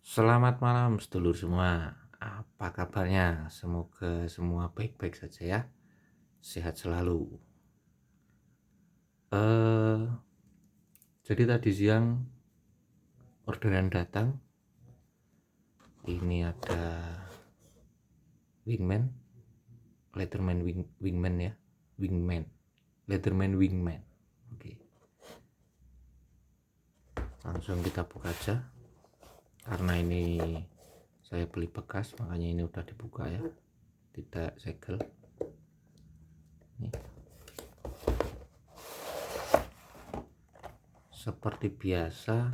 Selamat malam sedulur semua. Apa kabarnya? Semoga semua baik-baik saja ya. Sehat selalu. Eh, jadi tadi siang orderan datang. Ini ada wingman, Leatherman wingman ya, wingman, Leatherman wingman. Oke, langsung kita buka aja. Karena ini saya beli bekas, makanya ini udah dibuka ya, tidak segel. Nih. Seperti biasa,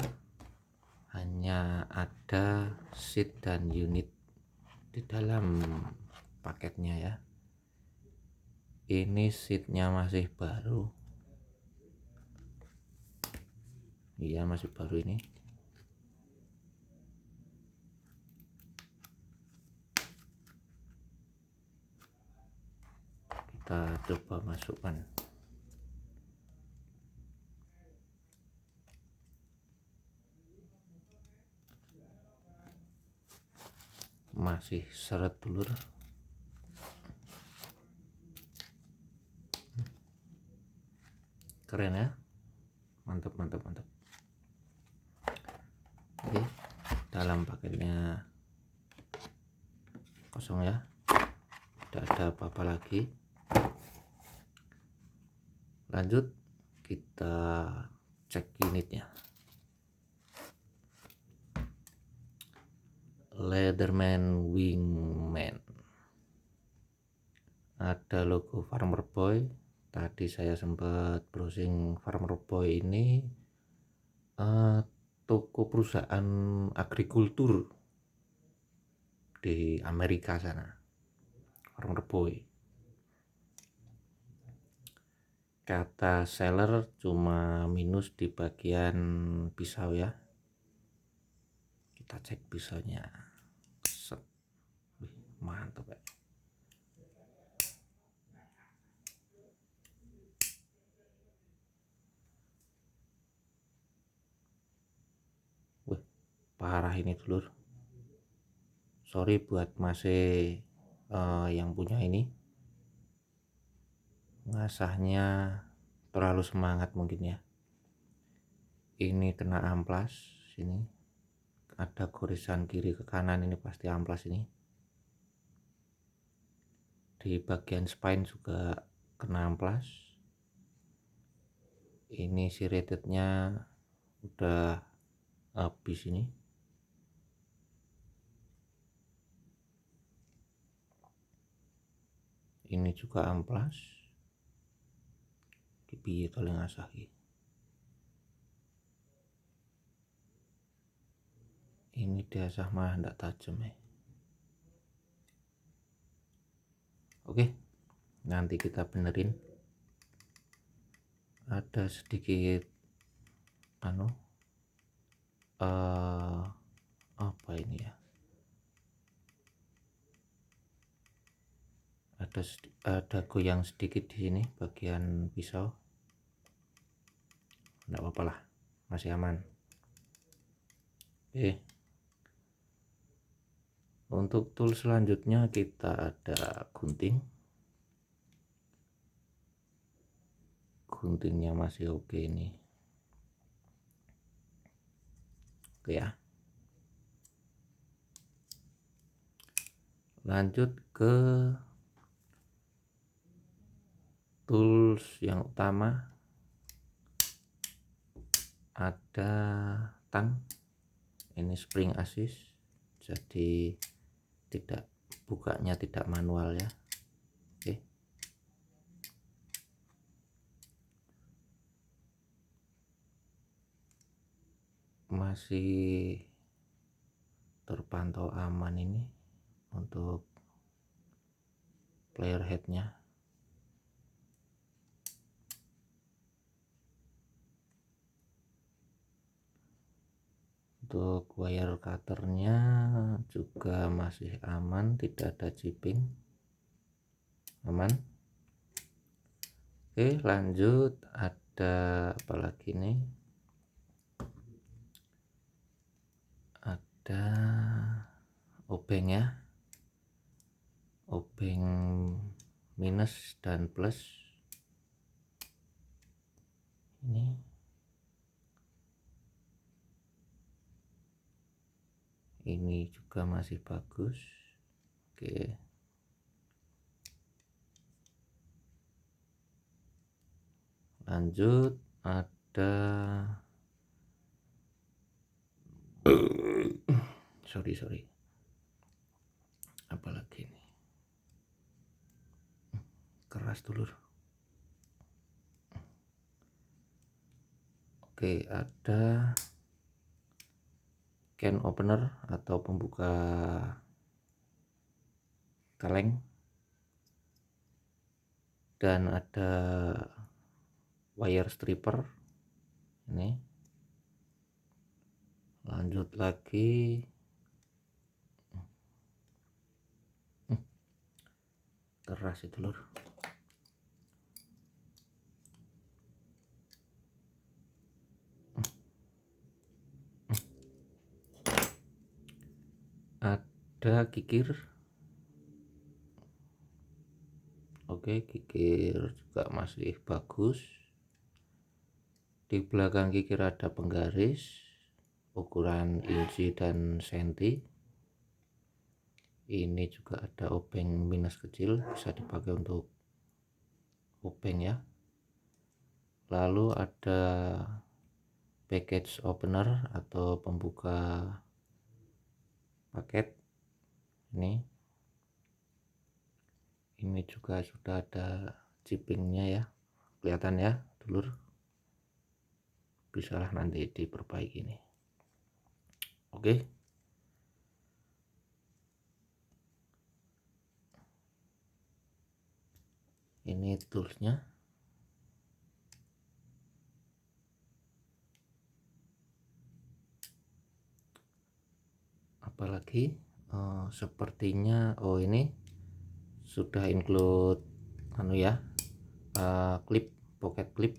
hanya ada seat dan unit di dalam paketnya ya. Ini seatnya masih baru, iya masih baru ini. Kita coba masukkan. Masih seret dulur. Keren ya, mantap mantap mantap. Oke, dalam paketnya kosong ya, tidak ada apa-apa lagi. Lanjut kita cek unitnya. Leatherman wingman, ada logo Farmer Boy. Tadi saya sempat browsing. Farmer Boy ini toko perusahaan agrikultur di Amerika sana. Farmer Boy, kata seller cuma minus di bagian pisau ya. Kita cek pisaunya. Set. Wih, mantap ya. Wih, parah ini dulur. Sorry buat masih yang punya ini, ngasahnya terlalu semangat mungkin ya. Ini kena amplas sini, ada gorisan kiri ke kanan, ini pasti amplas ini. Di bagian spine juga kena amplas. Ini si ratednya udah habis ini. Ini juga amplas. Piye to ngasah iki. Ini diasah mah ndak tajam ya. Oke, nanti kita benerin. Ada sedikit apa ini ya, ada goyang sedikit di sini bagian pisau. Nggak apa-apa lah, masih aman. Oke, untuk tool selanjutnya kita ada guntingnya masih oke ini. Oke ya, lanjut ke tools yang utama. Ada tang, ini spring assist, jadi bukanya tidak manual ya. Oke, masih terpantau aman ini untuk player headnya. Untuk wire cutternya juga masih aman, tidak ada chipping, aman. Oke, lanjut ada apa lagi nih, ada obengnya, obeng minus dan plus. Ini juga masih bagus. Oke, lanjut ada sorry apalagi ini keras dulur. Oke, ada can opener atau pembuka kaleng, dan ada wire stripper ini. Lanjut lagi keras itu lur. Ada kikir. Oke, kikir juga masih bagus. Di belakang kikir ada penggaris ukuran inci dan senti. Ini juga ada obeng minus kecil, bisa dipakai untuk obeng ya. Lalu ada package opener atau pembuka paket ini juga sudah ada chippingnya ya, kelihatan ya dulur. Bisalah nanti diperbaiki nih. Oke, ini toolsnya. Apalagi sepertinya ini sudah include clip, pocket clip.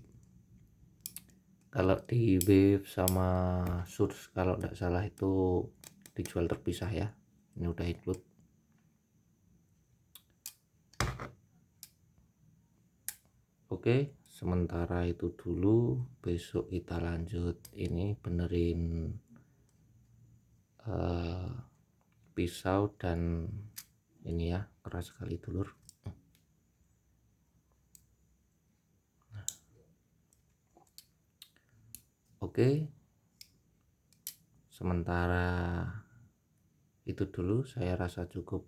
Kalau di Wave sama Source kalau tidak salah itu dijual terpisah ya. Ini udah include. Oke, sementara itu dulu. Besok kita lanjut ini benerin pisau dan ini ya, keras sekali dulur. Oke, sementara itu dulu, saya rasa cukup.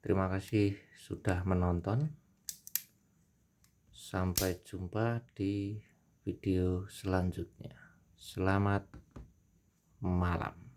Terima kasih sudah menonton. Sampai jumpa di video selanjutnya. Selamat malam.